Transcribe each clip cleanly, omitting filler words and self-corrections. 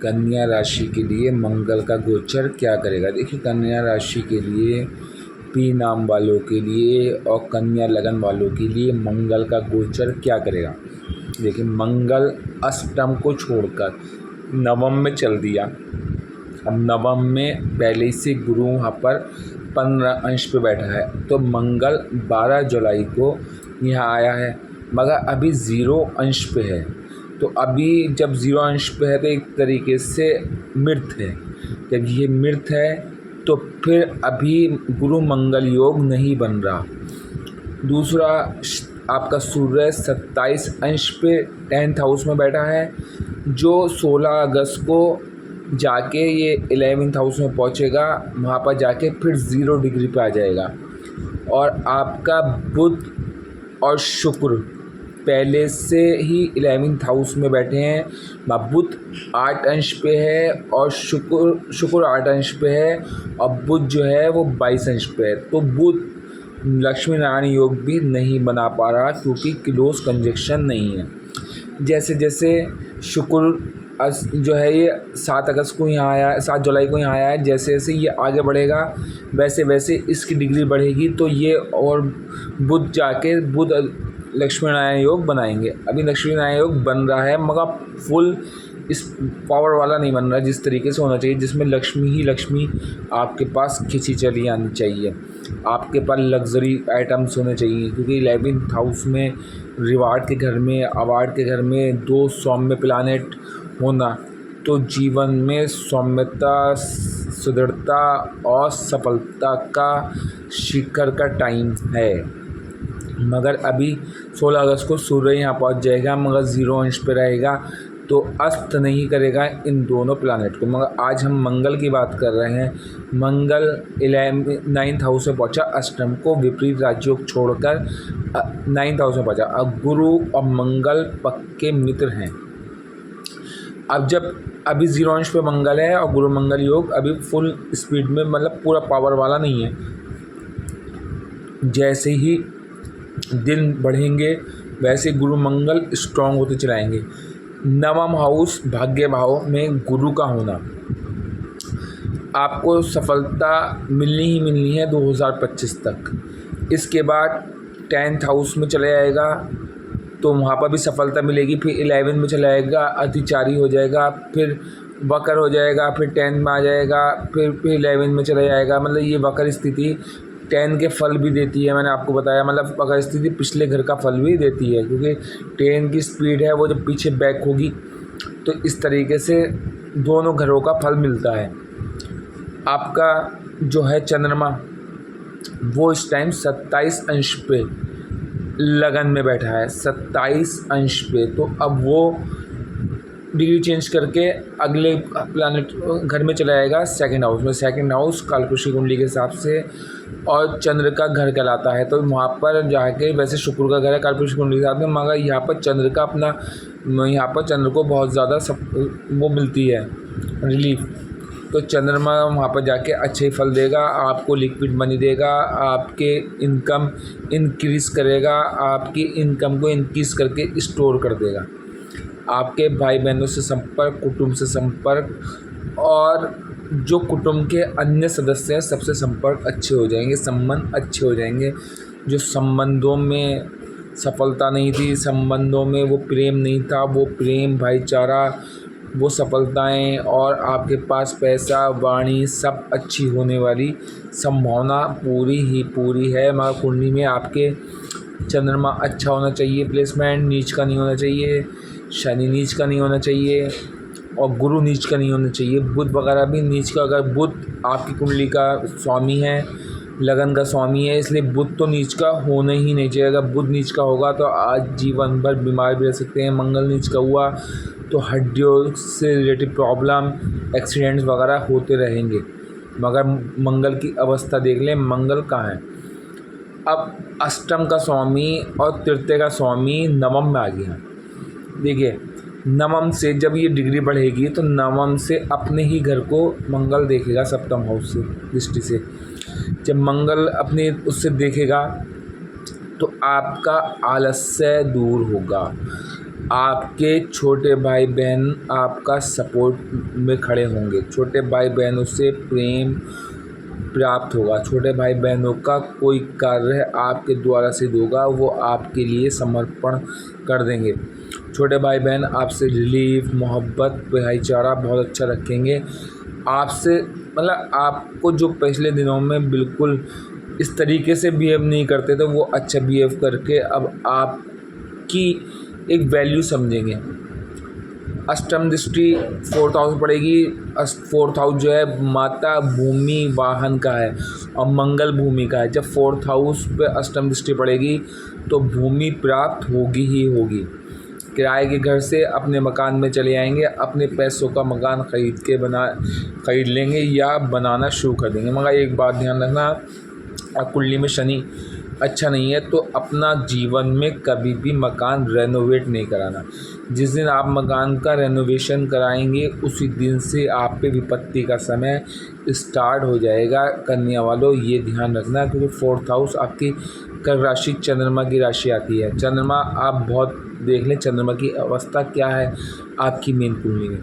कन्या राशि के लिए मंगल का गोचर क्या करेगा। देखिए, कन्या राशि के लिए, पी नाम वालों के लिए और कन्या लगन वालों के लिए मंगल का गोचर क्या करेगा। देखिए, मंगल अष्टम को छोड़कर नवम में चल दिया। अब नवम में पहले से गुरु वहाँ पर 15 अंश पे बैठा है, तो मंगल 12 जुलाई को यहाँ आया है, मगर अभी 0 अंश पे है। तो अभी जब 0 अंश पे है तो एक तरीके से मृत है। जब ये मृत है तो फिर अभी गुरु मंगल योग नहीं बन रहा। दूसरा, आपका सूर्य 27 अंश पे 10th हाउस में बैठा है, जो 16 अगस्त को जाके ये 11th हाउस में पहुंचेगा। वहाँ पर जाके फिर 0 डिग्री पे आ जाएगा। और आपका बुध और शुक्र पहले से ही 11th हाउस में बैठे हैं। बुध 8 अंश पे है और शुक्र 8 अंश पे है, और बुध जो है वो 22 अंश पे है। तो बुध लक्ष्मी नारायण योग भी नहीं बना पा रहा, क्योंकि क्लोज कंजक्शन नहीं है। जैसे जैसे शुक्र जो है ये 7 अगस्त को यहाँ आया, 7 जुलाई को यहाँ आया है, जैसे जैसे ये आगे बढ़ेगा वैसे वैसे इसकी डिग्री बढ़ेगी, तो ये और बुध जाके बुध लक्ष्मी नारायण योग बनाएंगे। अभी लक्ष्मी नारायण योग बन रहा है, मगर फुल इस पावर वाला नहीं बन रहा जिस तरीके से होना चाहिए, जिसमें लक्ष्मी ही लक्ष्मी आपके पास खिंची चली आनी चाहिए। आपके पास लग्जरी आइटम्स होने चाहिए, क्योंकि 11th हाउस में रिवार्ड के घर में, अवार्ड के घर में 2 सौम्य प्लानेट होना, तो जीवन में सौम्यता, सुदृढ़ता और सफलता का शिखर का टाइम है। मगर अभी 16 अगस्त को सूर्य यहाँ पहुँच जाएगा, मगर 0 अंश पे रहेगा, तो अस्त नहीं करेगा इन दोनों प्लानेट को। मगर आज हम मंगल की बात कर रहे हैं। मंगल 9th हाउस में पहुँचा अष्टम को, विपरीत राजयोग छोड़कर 9th हाउस में पहुँचा। अब गुरु और मंगल पक्के मित्र हैं। अब जब अभी 0 अंश पे मंगल है और गुरु मंगल योग अभी फुल स्पीड में, मतलब पूरा पावर वाला नहीं है। जैसे ही दिन बढ़ेंगे वैसे गुरु मंगल स्ट्रांग होते चलाएंगे। नवम हाउस भाग्य भाव में गुरु का होना, आपको सफलता मिलनी ही मिलनी है 2025 तक। इसके बाद 10th हाउस में चले जाएगा, तो वहाँ पर भी सफलता मिलेगी। फिर 11 में चला जाएगा, अतिचारी हो जाएगा, फिर वक्र हो जाएगा, फिर 10 में आ जाएगा, फिर 11 में चला जाएगा। मतलब ये वक्र स्थिति 10 के फल भी देती है, मैंने आपको बताया। मतलब वक्र स्थिति पिछले घर का फल भी देती है, क्योंकि 10 की स्पीड है, वो जब पीछे बैक होगी तो इस तरीके से दोनों घरों का फल मिलता है। आपका जो है चंद्रमा, वो इस टाइम 27 अंश पे लगन में बैठा है, 27 अंश पे। तो अब वो डिग्री चेंज करके अगले प्लैनेट घर में चला जाएगा, 2nd हाउस में। 2nd हाउस कालपुरुष कुंडली के हिसाब से और चंद्र का घर कहलाता है, तो वहाँ पर जाके, वैसे शुक्र का घर है कालपुरुष कुंडली के हिसाब से, मगर यहाँ पर चंद्र का अपना, यहाँ पर चंद्र को बहुत ज़्यादा वो मिलती है रिलीफ। तो चंद्रमा वहाँ पर जाके अच्छे फल देगा, आपको लिक्विड मनी देगा, आपके इनकम इंक्रीज़ करेगा, आपकी इनकम को इंक्रीज़ करके स्टोर कर देगा। आपके भाई बहनों से संपर्क, कुटुंब से संपर्क, और जो कुटुंब के अन्य सदस्य हैं सबसे संपर्क अच्छे हो जाएंगे, संबंध अच्छे हो जाएंगे। जो संबंधों में सफलता नहीं थी, संबंधों में वो प्रेम नहीं था, वो प्रेम, भाईचारा, वो सफलताएं, और आपके पास पैसा, वाणी सब अच्छी होने वाली संभावना पूरी ही पूरी है। मगर कुंडली में आपके चंद्रमा अच्छा होना चाहिए, प्लेसमेंट नीच का नहीं होना चाहिए, शनि नीच का नहीं होना चाहिए, और गुरु नीच का नहीं होना चाहिए। बुध वगैरह भी नीच का, अगर बुध आपकी कुंडली का स्वामी है, लगन का स्वामी है, इसलिए बुध तो नीच का होना ही नहीं चाहिए। अगर बुध नीच का होगा तो आज जीवन भर बीमार भी रह सकते हैं। मंगल नीच का हुआ तो हड्डियों से रिलेटेड प्रॉब्लम, एक्सीडेंट्स वगैरह होते रहेंगे। मगर मंगल की अवस्था देख लें, मंगल कहाँ है। अब अष्टम का स्वामी और तृतीय का स्वामी नवम में आ गया। देखिए, नवम से जब ये डिग्री बढ़ेगी तो नवम से अपने ही घर को मंगल देखेगा, सप्तम हाउस से दृष्टि से। जब मंगल अपने उससे देखेगा तो आपका आलस्य दूर होगा, आपके छोटे भाई बहन आपका सपोर्ट में खड़े होंगे। छोटे भाई बहनों से प्रेम प्राप्त होगा। छोटे भाई बहनों का कोई कार्य आपके द्वारा सिद्ध होगा, वो आपके लिए समर्पण कर देंगे। छोटे भाई बहन आपसे रिलीफ, मोहब्बत, भाईचारा बहुत अच्छा रखेंगे। आपसे मतलब आपको जो पिछले दिनों में बिल्कुल इस तरीके से बिहेव नहीं करते थे, वो अच्छा बिहेव करके अब आपकी एक वैल्यू समझेंगे। अष्टम दृष्टि 4th हाउस पड़ेगी। 4th हाउस जो है माता भूमि वाहन का है और मंगल भूमि का है। जब 4th हाउस पे अष्टम दृष्टि पड़ेगी तो भूमि प्राप्त होगी ही होगी। किराए के घर से अपने मकान में चले आएंगे, अपने पैसों का मकान खरीद लेंगे या बनाना शुरू कर देंगे। मगर एक बात ध्यान रखना, कुंडली में शनि अच्छा नहीं है तो अपना जीवन में कभी भी मकान रेनोवेट नहीं कराना। जिस दिन आप मकान का रेनोवेशन कराएंगे उसी दिन से आप पे विपत्ति का समय स्टार्ट हो जाएगा। कन्या वालों ये ध्यान रखना, क्योंकि 4th हाउस आपकी कर्क राशि चंद्रमा की राशि आती है। चंद्रमा आप बहुत देख लें चंद्रमा की अवस्था क्या है आपकी मेन कुंडली में।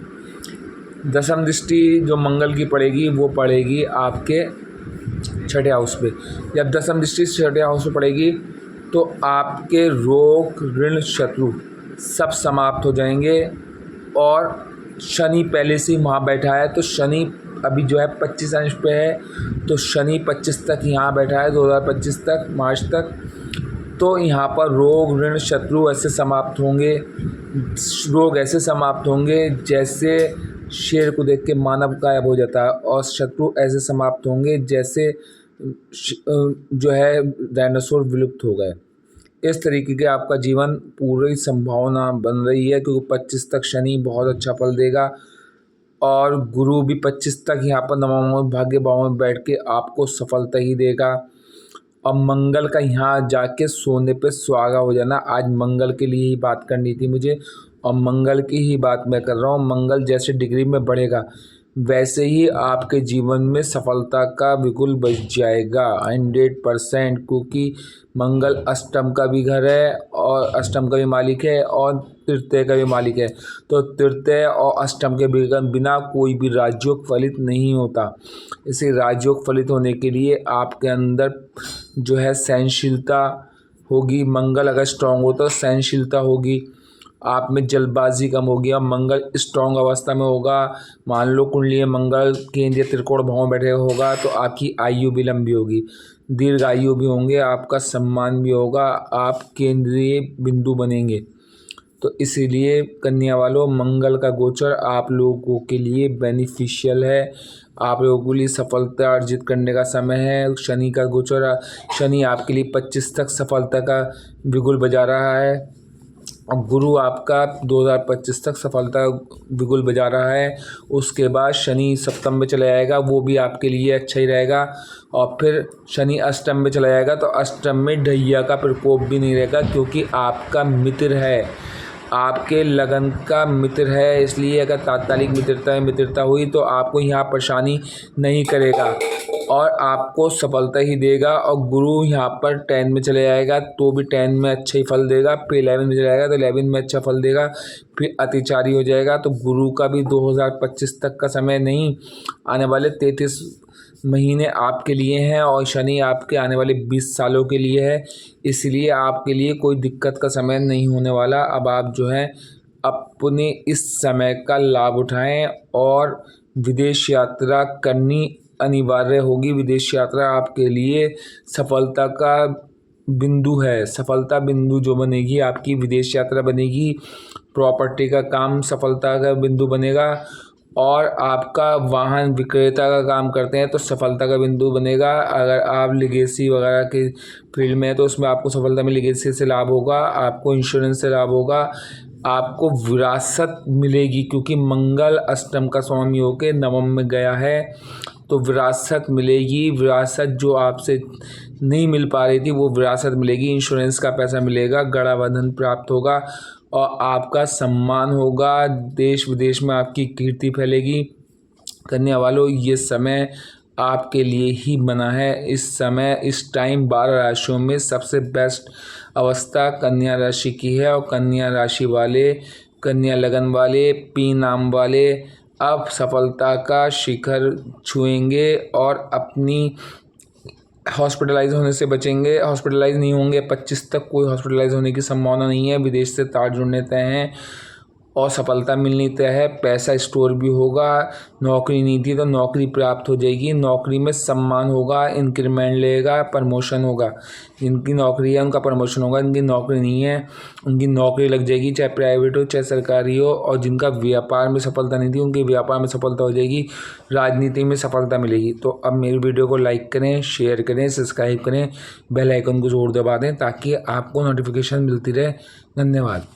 दशम दृष्टि जो मंगल की पड़ेगी वो पड़ेगी आपके 6ठे हाउस पे। जब दशम दृष्टि 6ठे हाउस पे पड़ेगी तो आपके रोग, ऋण, शत्रु सब समाप्त हो जाएंगे। और शनि पहले से ही वहाँ बैठा है, तो शनि अभी जो है 25 अंश पे है, तो शनि 25 तक यहाँ बैठा है, 2025 तक, मार्च तक। तो यहाँ पर रोग, ऋण, शत्रु ऐसे समाप्त होंगे। रोग ऐसे समाप्त होंगे जैसे शेर को देख के मानव गायब हो जाता है, और शत्रु ऐसे समाप्त होंगे जैसे जो है डायनासोर विलुप्त हो गए। इस तरीके के आपका जीवन पूरी संभावना बन रही है, क्योंकि 25 तक शनि बहुत अच्छा फल देगा और गुरु भी 25 तक यहाँ पर नवम भाग्य भाव में बैठ के आपको सफलता ही देगा। और मंगल का यहाँ जाके सोने पे सुहागा हो जाना। आज मंगल के लिए ही बात करनी थी मुझे और मंगल की ही बात मैं कर रहा हूँ। मंगल जैसे डिग्री में बढ़ेगा वैसे ही आपके जीवन में सफलता का बिल्कुल बच जाएगा 100%, क्योंकि मंगल अष्टम का भी घर है और अष्टम का भी मालिक है और तृतीय का भी मालिक है। तो तृतीय और अष्टम के बिना कोई भी राजयोग फलित नहीं होता। इसे राजयोग फलित होने के लिए आपके अंदर जो है सहनशीलता होगी। मंगल अगर स्ट्रांग हो तो सहनशीलता होगी, आप में जल्दबाजी कम होगी और मंगल स्ट्रांग अवस्था में होगा। मान लो कुंडली मंगल केंद्रीय त्रिकोण भाव में बैठे होगा तो आपकी आयु भी लंबी होगी, दीर्घ आयु भी होंगे, आपका सम्मान भी होगा, आप केंद्रीय बिंदु बनेंगे। तो इसीलिए कन्या वालों मंगल का गोचर आप लोगों के लिए बेनिफिशियल है, आप लोगों के लिए सफलता अर्जित करने का समय है। शनि का गोचर, शनि आपके लिए 25 तक सफलता का बिगुल बजा रहा है और गुरु आपका 2025 तक सफलता बिगुल बजा रहा है। उसके बाद शनि सप्तम में चला जाएगा, वो भी आपके लिए अच्छा ही रहेगा। और फिर शनि अष्टम में चला जाएगा तो अष्टम में ढैया का प्रकोप भी नहीं रहेगा, क्योंकि आपका मित्र है, आपके लगन का मित्र है। इसलिए अगर तात्कालिक मित्रता हुई तो आपको यहाँ परेशानी नहीं करेगा और आपको सफलता ही देगा। और गुरु यहाँ पर 10 में चले जाएगा तो भी 10 में अच्छा ही फल देगा, फिर 11 में चले जाएगा तो 11 में अच्छा फल देगा, फिर अतिचारी हो जाएगा। तो गुरु का भी 2025 तक का समय नहीं, आने वाले 33 महीने आपके लिए हैं और शनि आपके आने वाले 20 सालों के लिए है। इसलिए आपके लिए कोई दिक्कत का समय नहीं होने वाला। अब आप जो है अपने इस समय का लाभ उठाएं और विदेश यात्रा करनी अनिवार्य होगी। विदेश यात्रा आपके लिए सफलता का बिंदु है। सफलता बिंदु जो बनेगी आपकी विदेश यात्रा बनेगी, प्रॉपर्टी का काम सफलता का बिंदु बनेगा और आपका वाहन विक्रेता का काम करते हैं तो सफलता का बिंदु बनेगा। अगर आप लिगेसी वगैरह के फील्ड में है तो उसमें आपको सफलता में लिगेसी से लाभ होगा, आपको इंश्योरेंस से लाभ होगा, आपको विरासत मिलेगी, क्योंकि मंगल अष्टम का स्वामी होकर नवम में गया है तो विरासत मिलेगी। विरासत जो आपसे नहीं मिल पा रही थी वो विरासत मिलेगी, इंश्योरेंस का पैसा मिलेगा, गड़ाबंधन प्राप्त होगा और आपका सम्मान होगा। देश विदेश में आपकी कीर्ति फैलेगी। कन्या वालों ये समय आपके लिए ही बना है। इस टाइम 12 राशियों में सबसे बेस्ट अवस्था कन्या राशि की है और कन्या राशि वाले, कन्या लगन वाले, पी नाम वाले अब सफलता का शिखर छुएंगे और अपनी हॉस्पिटलाइज होने से बचेंगे। हॉस्पिटलाइज नहीं होंगे, 25 तक कोई हॉस्पिटलाइज होने की संभावना नहीं है। विदेश से तार जुड़ने तय हैं और सफलता मिलनी तय है। पैसा स्टोर भी होगा। नौकरी नहीं थी तो नौकरी प्राप्त हो जाएगी। नौकरी में सम्मान होगा, इंक्रीमेंट लेगा, प्रमोशन होगा। जिनकी नौकरी है उनका प्रमोशन होगा, जिनकी नौकरी नहीं है उनकी नौकरी लग जाएगी, चाहे प्राइवेट हो चाहे सरकारी हो। और जिनका व्यापार में सफलता नहीं थी उनके व्यापार में सफलता हो जाएगी। राजनीति में सफलता मिलेगी। तो अब मेरी वीडियो को लाइक करें, शेयर करें, सब्सक्राइब करें, बेल आइकन को ज़रूर दबा दें ताकि आपको नोटिफिकेशन मिलती रहे। धन्यवाद।